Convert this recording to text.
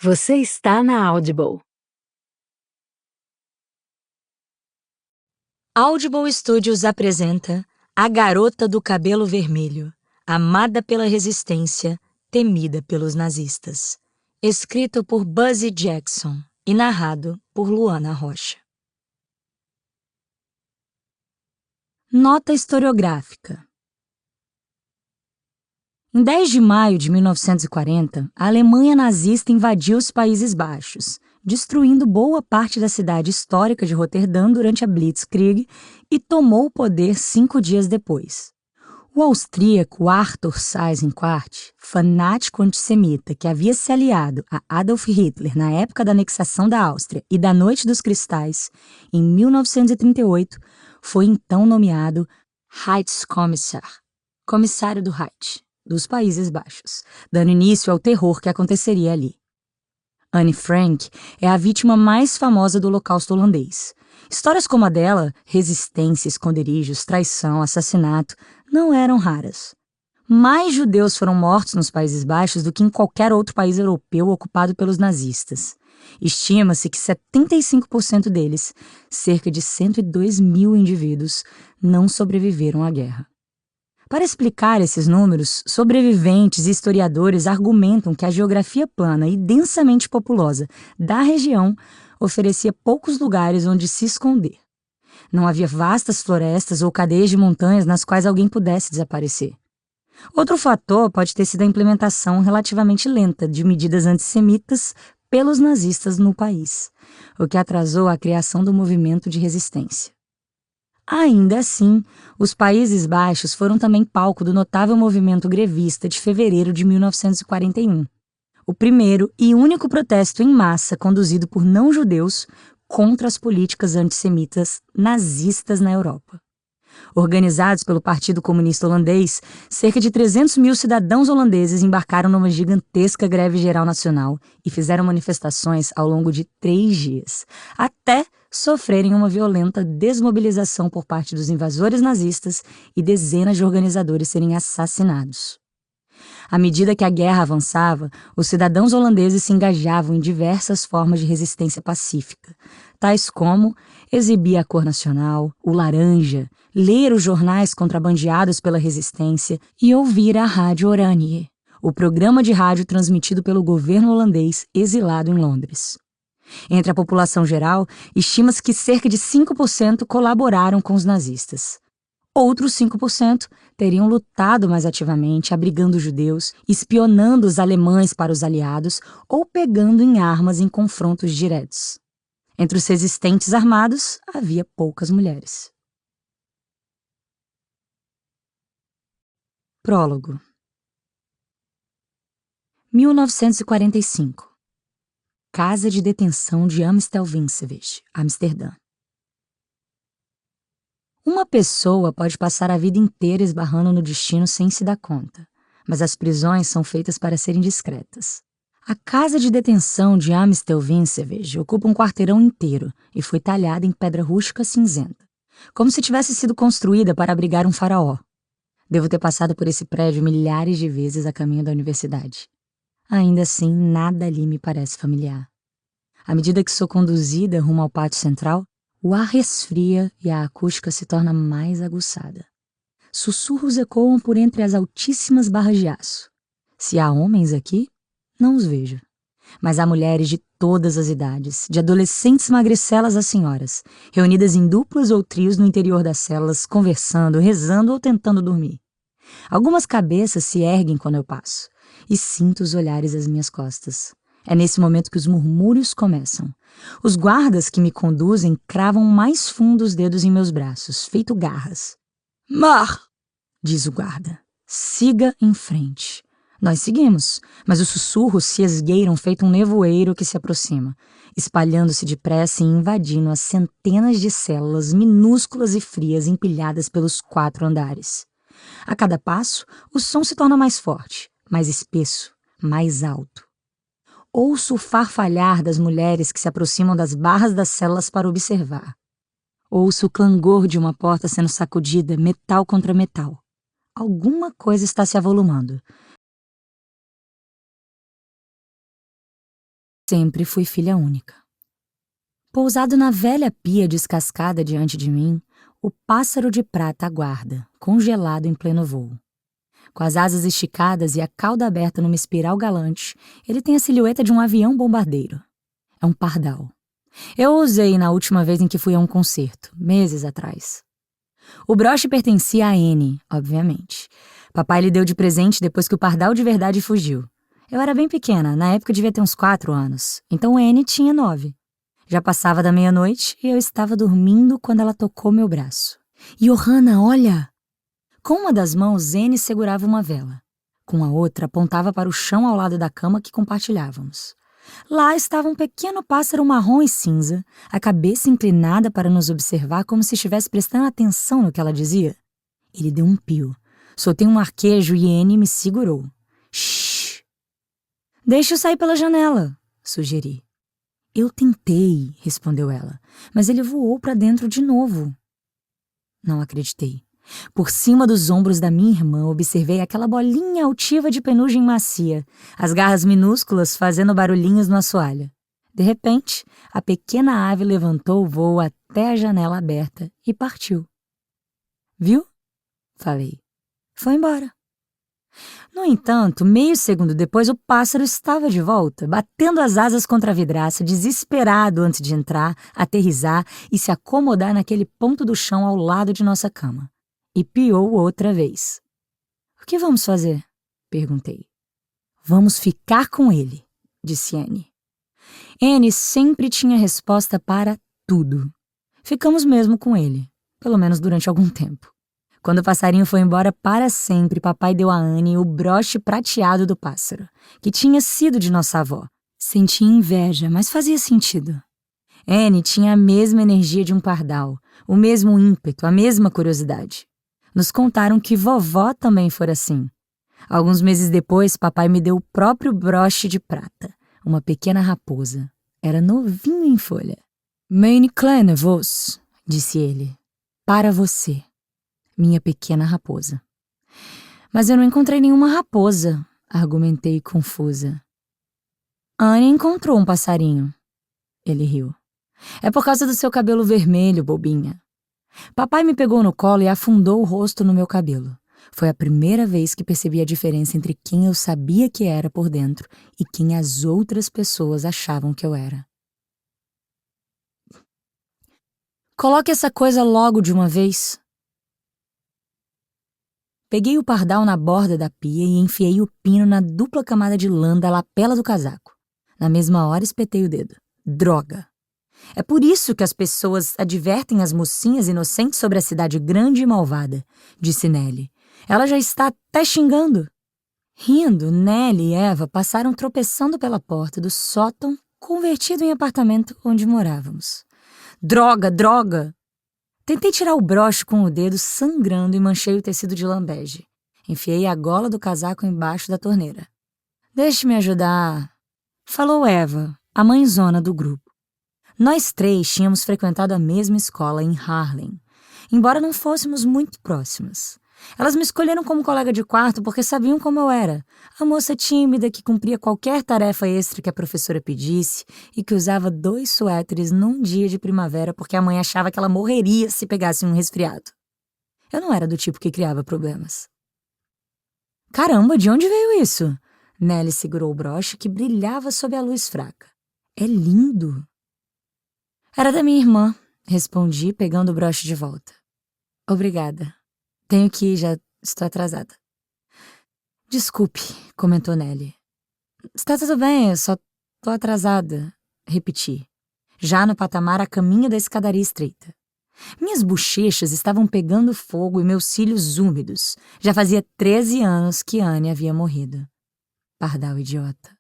Você está na Audible. Audible Studios apresenta A Garota do Cabelo Vermelho, amada pela resistência, temida pelos nazistas. Escrito por Buzzy Jackson e narrado por Luana Rocha. Nota historiográfica. Em 10 de maio de 1940, a Alemanha nazista invadiu os Países Baixos, destruindo boa parte da cidade histórica de Roterdã durante a Blitzkrieg e tomou o poder 5 dias depois. O austríaco Arthur Seyss-Inquart, fanático antissemita que havia se aliado a Adolf Hitler na época da anexação da Áustria e da Noite dos Cristais, em 1938, foi então nomeado Reichskommissar, comissário do Reich, dos Países Baixos, dando início ao terror que aconteceria ali. Anne Frank é a vítima mais famosa do Holocausto holandês. Histórias como a dela, resistência, esconderijos, traição, assassinato, não eram raras. Mais judeus foram mortos nos Países Baixos do que em qualquer outro país europeu ocupado pelos nazistas. Estima-se que 75% deles, cerca de 102 mil indivíduos, não sobreviveram à guerra. Para explicar esses números, sobreviventes e historiadores argumentam que a geografia plana e densamente populosa da região oferecia poucos lugares onde se esconder. Não havia vastas florestas ou cadeias de montanhas nas quais alguém pudesse desaparecer. Outro fator pode ter sido a implementação relativamente lenta de medidas antissemitas pelos nazistas no país, o que atrasou a criação do movimento de resistência. Ainda assim, os Países Baixos foram também palco do notável movimento grevista de fevereiro de 1941, o primeiro e único protesto em massa conduzido por não-judeus contra as políticas antissemitas nazistas na Europa. Organizados pelo Partido Comunista Holandês, cerca de 300 mil cidadãos holandeses embarcaram numa gigantesca greve geral nacional e fizeram manifestações ao longo de 3 dias, até sofrerem uma violenta desmobilização por parte dos invasores nazistas e dezenas de organizadores serem assassinados. À medida que a guerra avançava, os cidadãos holandeses se engajavam em diversas formas de resistência pacífica, tais como exibir a cor nacional, o laranja, ler os jornais contrabandeados pela resistência e ouvir a Rádio Oranje, o programa de rádio transmitido pelo governo holandês exilado em Londres. Entre a população geral, estima-se que cerca de 5% colaboraram com os nazistas. Outros 5% teriam lutado mais ativamente, abrigando judeus, espionando os alemães para os aliados ou pegando em armas em confrontos diretos. Entre os resistentes armados, havia poucas mulheres. Prólogo. 1945. Casa de detenção de Amstelveense, Amsterdã. Uma pessoa pode passar a vida inteira esbarrando no destino sem se dar conta, mas as prisões são feitas para serem discretas. A casa de detenção de Amstelveense ocupa um quarteirão inteiro e foi talhada em pedra rústica cinzenta, como se tivesse sido construída para abrigar um faraó. Devo ter passado por esse prédio milhares de vezes a caminho da universidade. Ainda assim, nada ali me parece familiar. À medida que sou conduzida rumo ao pátio central, o ar resfria e a acústica se torna mais aguçada. Sussurros ecoam por entre as altíssimas barras de aço. Se há homens aqui, não os vejo. Mas há mulheres de todas as idades, de adolescentes magricelas a senhoras, reunidas em duplas ou trios no interior das celas, conversando, rezando ou tentando dormir. Algumas cabeças se erguem quando eu passo, e sinto os olhares às minhas costas. É nesse momento que os murmúrios começam. Os guardas que me conduzem cravam mais fundo os dedos em meus braços, feito garras. Mar! Diz o guarda. Siga em frente. Nós seguimos, mas os sussurros se esgueiram feito um nevoeiro que se aproxima, espalhando-se depressa e invadindo as centenas de células minúsculas e frias empilhadas pelos 4 andares. A cada passo, o som se torna mais forte, mais espesso, mais alto. Ouço o farfalhar das mulheres que se aproximam das barras das celas para observar. Ouço o clangor de uma porta sendo sacudida, metal contra metal. Alguma coisa está se avolumando. Sempre fui filha única. Pousado na velha pia descascada diante de mim, o pássaro de prata aguarda, congelado em pleno voo. Com as asas esticadas e a cauda aberta numa espiral galante, ele tem a silhueta de um avião bombardeiro. É um pardal. Eu o usei na última vez em que fui a um concerto, meses atrás. O broche pertencia a Anne, obviamente. Papai lhe deu de presente depois que o pardal de verdade fugiu. Eu era bem pequena, na época devia ter uns 4 anos, então Anne tinha 9. Já passava da meia-noite e eu estava dormindo quando ela tocou meu braço. Johanna, olha! Com uma das mãos, Anne segurava uma vela. Com a outra, apontava para o chão ao lado da cama que compartilhávamos. Lá estava um pequeno pássaro marrom e cinza, a cabeça inclinada para nos observar como se estivesse prestando atenção no que ela dizia. Ele deu um pio. Soltei um arquejo e Anne me segurou. Shhh! Deixe-o sair pela janela, sugeri. Eu tentei, respondeu ela, mas ele voou para dentro de novo. Não acreditei. Por cima dos ombros da minha irmã, observei aquela bolinha altiva de penugem macia, as garras minúsculas fazendo barulhinhos no assoalho. De repente, a pequena ave levantou o voo até a janela aberta e partiu. Viu? Falei. Foi embora. No entanto, meio segundo depois, o pássaro estava de volta, batendo as asas contra a vidraça, desesperado antes de entrar, aterrissar e se acomodar naquele ponto do chão ao lado de nossa cama. E piou outra vez. O que vamos fazer? Perguntei. Vamos ficar com ele, disse Anne. Anne sempre tinha resposta para tudo. Ficamos mesmo com ele, pelo menos durante algum tempo. Quando o passarinho foi embora para sempre, papai deu a Anne o broche prateado do pássaro, que tinha sido de nossa avó. Senti inveja, mas fazia sentido. Anne tinha a mesma energia de um pardal, o mesmo ímpeto, a mesma curiosidade. Nos contaram que vovó também fora assim. Alguns meses depois, papai me deu o próprio broche de prata, uma pequena raposa. Era novinho em folha. Meine kleine Vos, disse ele, para você. Minha pequena raposa. Mas eu não encontrei nenhuma raposa, argumentei confusa. Anne encontrou um passarinho. Ele riu. É por causa do seu cabelo vermelho, bobinha. Papai me pegou no colo e afundou o rosto no meu cabelo. Foi a primeira vez que percebi a diferença entre quem eu sabia que era por dentro e quem as outras pessoas achavam que eu era. Coloque essa coisa logo de uma vez. Peguei o pardal na borda da pia e enfiei o pino na dupla camada de lã da lapela do casaco. Na mesma hora espetei o dedo. Droga! É por isso que as pessoas advertem as mocinhas inocentes sobre a cidade grande e malvada, disse Nelly. Ela já está até xingando. Rindo, Nelly e Eva passaram tropeçando pela porta do sótão convertido em apartamento onde morávamos. Droga, droga! Tentei tirar o broche com o dedo sangrando e manchei o tecido de lã bege. Enfiei a gola do casaco embaixo da torneira. Deixe-me ajudar, falou Eva, a mãezona do grupo. Nós 3 tínhamos frequentado a mesma escola em Harlem, embora não fôssemos muito próximas. Elas me escolheram como colega de quarto porque sabiam como eu era, a moça tímida que cumpria qualquer tarefa extra que a professora pedisse e que usava 2 suéteres num dia de primavera porque a mãe achava que ela morreria se pegasse um resfriado. Eu não era do tipo que criava problemas. Caramba, de onde veio isso? Nelly segurou o broche que brilhava sob a luz fraca. É lindo. Era da minha irmã, respondi pegando o broche de volta. Obrigada. Tenho que ir, já estou atrasada. Desculpe, comentou Nelly. Está tudo bem, eu só estou atrasada, repeti, já no patamar a caminho da escadaria estreita. Minhas bochechas estavam pegando fogo e meus cílios úmidos. Já fazia 13 anos que Anne havia morrido. Pardal idiota.